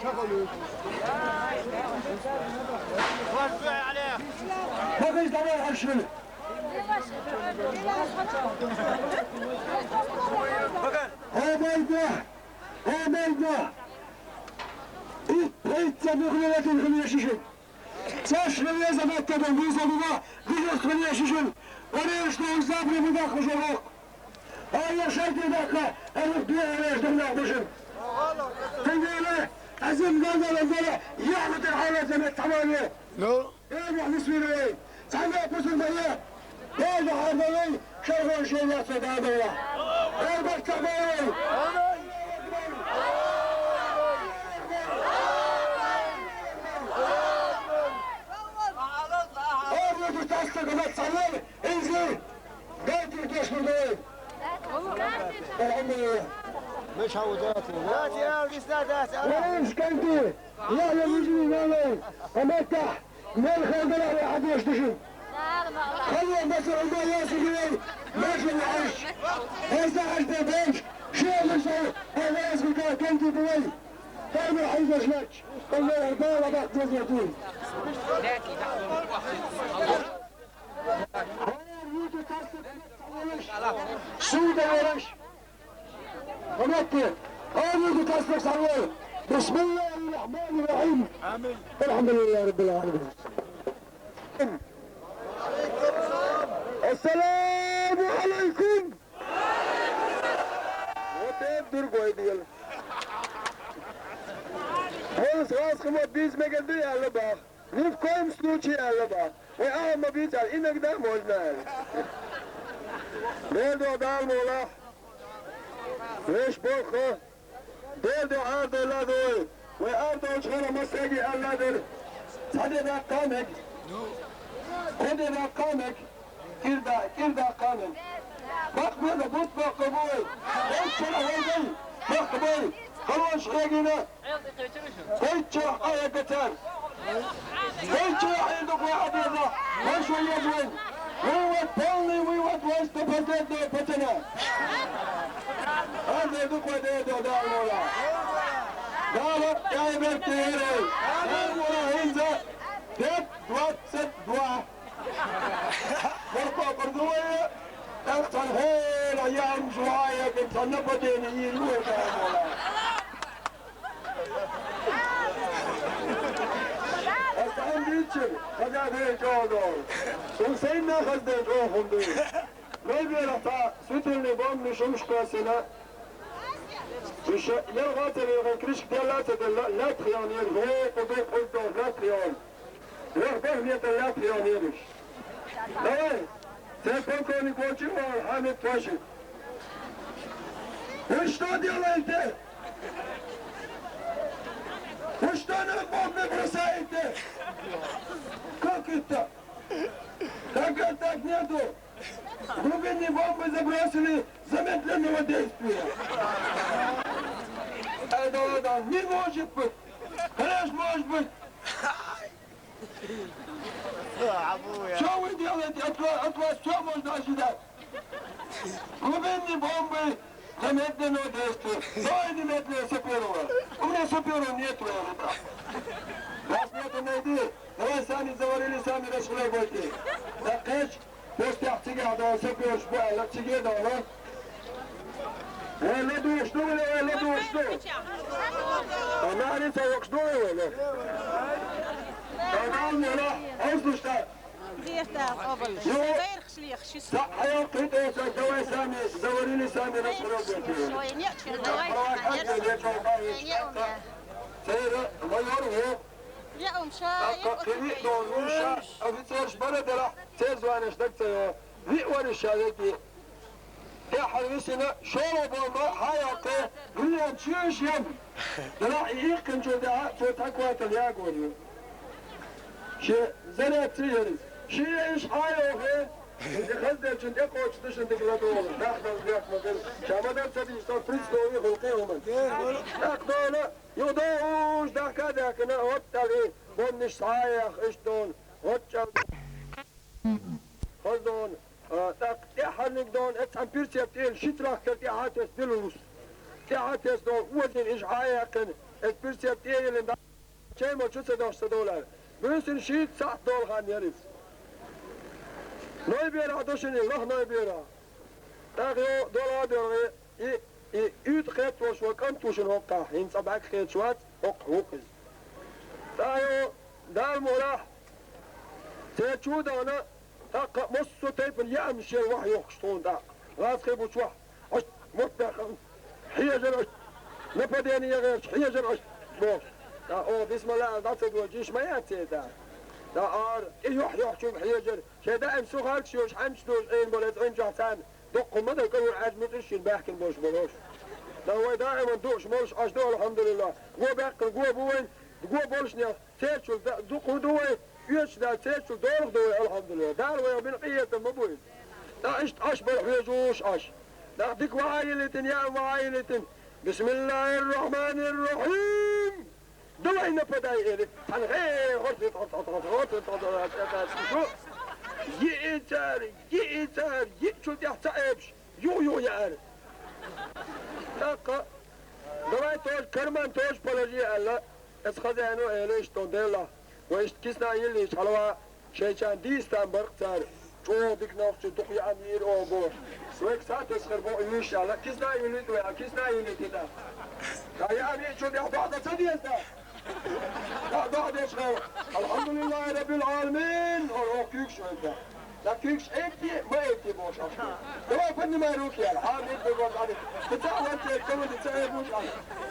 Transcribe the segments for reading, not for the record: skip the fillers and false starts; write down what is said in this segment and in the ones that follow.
ما فيش دواء هالشمل هذا إيت بخلية الخلية شيشن ساش خلية زمان تبع فيزا بما فيزا خلية شيشن وريش نوع زابري بداخل جروق هاي شرط ذاك أروح بيها ليش دمنا بشر تنقله عزم قال لنا يعبد الحالة زي ما تعمله نو ايه واحد يسوي ايه تعمل بسر بيه ايه هذا شغل شيء يا سيد هذا الله ايه بكتبه تستقبل صلاه انزل قاتل جيش مدين الحمد لله مش هوداتي لا بسنادات ليش كنتي يا مجري مالي امتح مال خير بلا واحد يشتشي خلوا مصر الله ياسر ماشي العيش هذا عشت بيش شيء لسه هذا اسمك كنتي بوي تعمل حيزة شلتش الله يهدى وضعت جزيتين سودة ورش ونكر أريد تصدق صلوات بسم الله الرحمن الرحيم آمين الحمد لله رب العالمين السلام عليكم وتبدر قويديل خلاص خمس بيز مقدر يا لبا نفكم سلوشي يا لبا وأهم بيز على إنك ده موزنا ديل دال مولا ليش بوخه ديل عرض اللذوي وأرض وشغل مساجي اللذر صدق قامك خذ قامك كردا قامك بقبل بطبق قبول ايش هذي بقبل خلاص خاجنا ايش حاجه كتر ايش عندك واحد يلا وش وين هو الثاني ويود وسط فتنا هذا يدق وديده دار مولا دار يا بنتي هذا هنزه دب وست دوا برضو بردوية اختر هيل ايام شوية كنت نبدين يلوه يا مولا استعن بيتشل خجاب هيل جودور سنسينا خزدين جوهم دي ميبي رفع سترني بوم نشمش قاسنا يلغاتي لغنكريش ديالات لا تخيان يلغيق وبيق قلتو لا تخيان يخبر ميت لا تخيان يلغيش لوين تلفون كوني كوشي وحامد توشي وشتو ديالا انت وشتو نبوم نبرسا انت كوك انت так нету. Глубинные бомбы забросили, замедленно воздействие. Это не может быть. Конечно, может быть. Что вы делаете? От вас все можно ожидать. Глубинные бомбы замедленного действия. Давай немедленно саперова. У меня саперов нету, ребят. Раз нету, найди. Давай сами заварили, сами расхлебайте. دقيق بوست يحتاج على سبي أسبوع لا تيجي دورة ولا دوش دولة ولا دوش دولة أنا عارف وقت دولة ولا أنا ولا أوصل شتى صح يا قيد دواء سامي زوريني سامي رسولك سير غيره Ja, قريب دونوشا أفيتش بردلا تزوانش دكتور ويقول الشاذكي يا حريسنا شورو بوما حياقي ويا تشيش يم لا يمكن جدا تتكوات الياقول شيء زرعت سيري شيء إيش حياقي خذ جند يقوش تشن تقلدون ناخذ الياق مقل شامدان سبي صفريس دوي خلقيهم ناخذونا يضوش داك داكنا وطلي بونش صايخ اشتون وطشا خذون تحرنك دون اتسان بيرسيبتين شتراك كالتحاتس بيلوس تحاتس دون وزن اش عايقن et bir set elinde çeymo çüse $10. Büsün şiit saat dolgan yeriz. Noy bir adoşini lah noy bir. Tağyo dola diyor üt khet boş vakan tuşun hokka. Hin sabak khet şuat hok hokiz. Tağyo dal mola تشود أنا تاق مصو تيفن يأمشي الوحي يخشطون تاق غاز خيبو شوح عشت متاق حيجر عشت نبديني يغيرش حيجر عشت بوش تا او بسم الله دا تدو جيش ما ياتي دا دا آر يوح شوف حيجر شي دائم سو خالك شوش حمش دوش عين بولت عين جهتان دقوا مدى كور عاد مترشين باحكن بوش بوش دا هو دائما دوش موش عشدو الحمد لله قوة باقل قوة بوين قوة بولشنيا تيرشو دقوا دوين يش دا تيرشو دورغ دوي الحمد لله دار ويا بن قية مبوين دا عشت أشبر حيجوش عش دا ديك وعائلتن يا وعائلتن بسم الله الرحمن الرحيم دوينا بداي إلي عن غير يئتر يئتر يحتعبش يو يعرف دقة دوي توش كرمان توش بلجي ألا اسخزانو إليش تندلا وإشت كسنا يليش حلوة شيشان ديستان برقتار شو ديك نفسي دقي أمير أو بوش ويك ساعة تسخر بو إيش يلا كسنا يلي دويا كسنا يلي كده يا أمير شو دي بعض تديس ده بعض إيش غير الحمد لله رب العالمين أو كيك شو ده لا كيكش إكتي ما إكتي بوش أشكي دوا فني ما يروك يلا حامد بقول عليك بتاع وانت كم تسوي بوش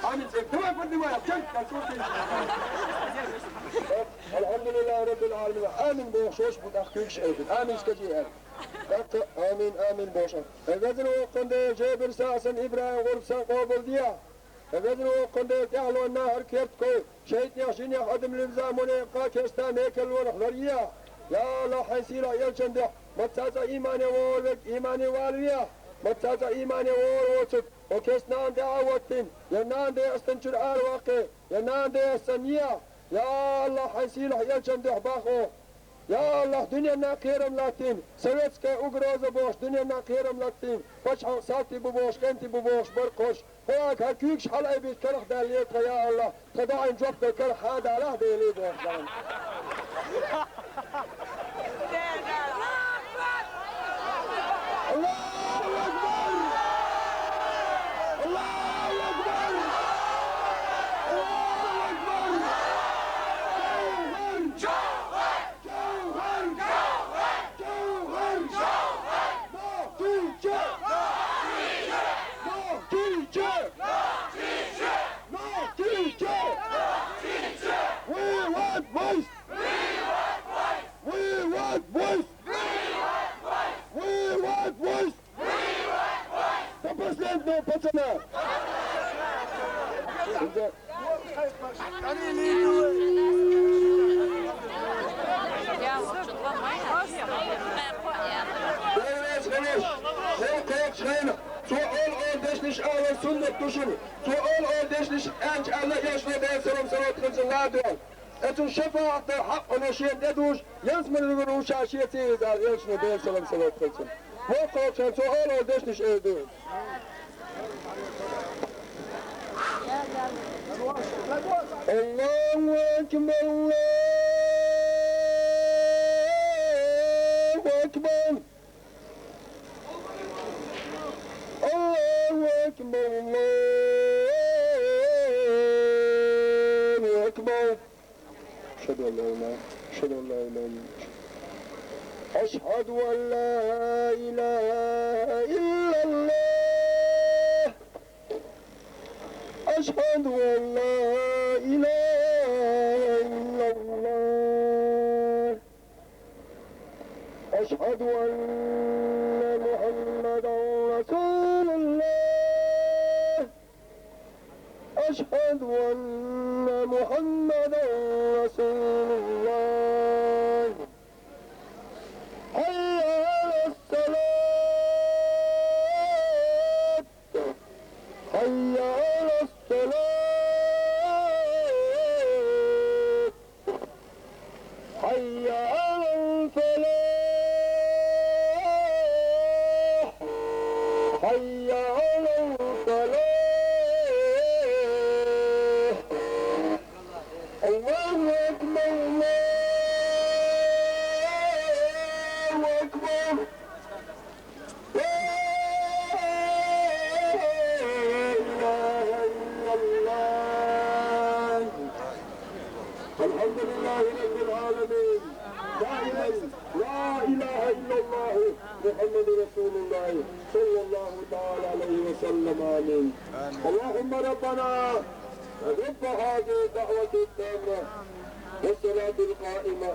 حامد زين دوا فني ما يكن كسوتي الحمد لله رب العالمين آمين بوشوش بدأ كيكش إكتي آمين سكجي آمين آمين بوشان الغزل وقند جابر ساسن إبراهيم غرسان قابل ديا الغزل وقند تعلو النهر كيرتكو شيت ياشين يحدم للزامون يبقى كيستان هيكل ونخلريا يا الله حيسيرا يلشنده متساتا إيماني وولك إيماني والويا متساتا إيماني وولوتك وكيسنان دعوتين ينان دي استنشر آلواقي ينان دي السنية يا الله حيسيرا يلشنده باخو يا الله دنيا خيرم لاتين سويتسك أغراز بوش دنيا خيرم لاتين فشح سالتي ببوش كنتي ببوش برقوش هواك هالكيكش حلقي بيش كرخ داليك يا الله تدعين جوبت الكرخ هذا له ديلي بوش شفاعة حق ونشيد ددوش يزمن الغروش عشيتي إذا يلشنو بين سلام سلام خلصن موقع كان سؤال وديش نش إيدون الله أكبر الله أكبر الله أكبر الله أكبر أشهد أن لا إله أشهد أن لا إله أشهد أن لا إله إلا الله أشهد أن لا إله إلا الله أشهد أن محمدا رسول الله أشهد أن محمدا رسول الله حي على الصلاة حي على الصلاة حي على الفلاح حي على الفلاح الله أكبر الله أكبر لا إله إلا الله الحمد لله رب العالمين دائما لا إله إلا الله محمد رسول الله صلى الله تعالى عليه وسلم آمين اللهم ربنا رب هذه الدعوة التامة والصلاة القائمة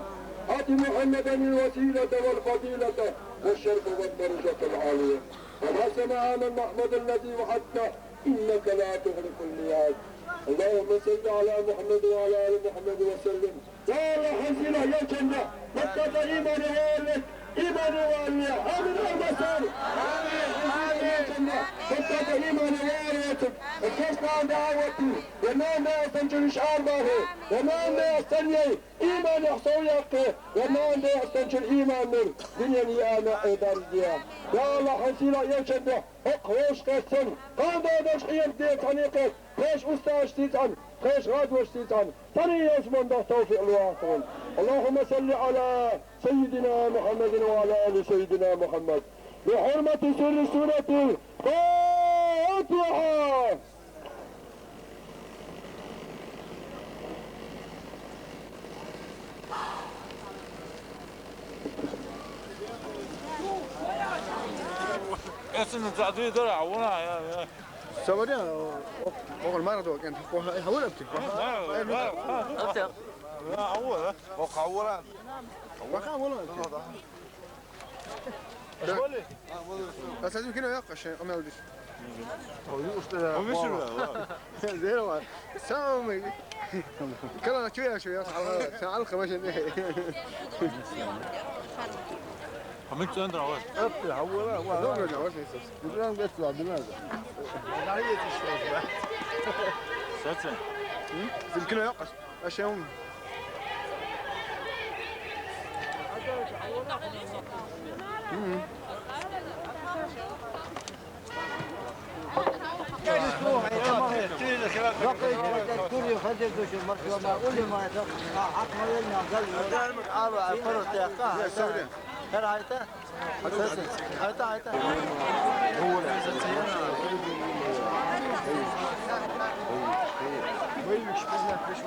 آت محمدا الوسيلة والفضيلة والشرف والدرجة العالية وحسن آل محمد الذي وعدته إنك لا تخلف الميعاد اللهم صل على محمد وعلى آل محمد وسلم يا الله حسنا يا جنة واتقى إيمان والك إيمان والي آمين المسار آمين يا جنة واتقى إيمان واليتك وكسنا دعوتي وما يستنجر شعار باره وما يستنجي إيمان يحصويك وما يستنجر إيمان نور دنيا أنا إدار الديان يا الله حسنا يا جنة اقوش كسن قاضي دشقيا بديت عنيقك ليش أستاذ تيتان ليش غادوش تيتان تري يزمن ده توفيق الواصل اللهم صل على سيدنا محمد وعلى آل سيدنا محمد بحرمة سر سورة الفاتحة اسم التعديل درع وراء سوالين أول مرة دو كان هقول أبتك أول وقعورا وقع والله بس هذي كنا يقش أمي وديش ومشوا زين والله سامي كلنا كبير شوية علقة ماشي حميت أنت عوض أبتك حولا ولا رجع وش يصير الآن قلت له دماغه عيت الشوط ساتن يمكن يقش أشياء كل خدر دوش المركبة ما قول ما يتوقع حق ما يلنا قال عارو فرط يا قاه ترى هايتا هايتا هو وين مش بزنا فيش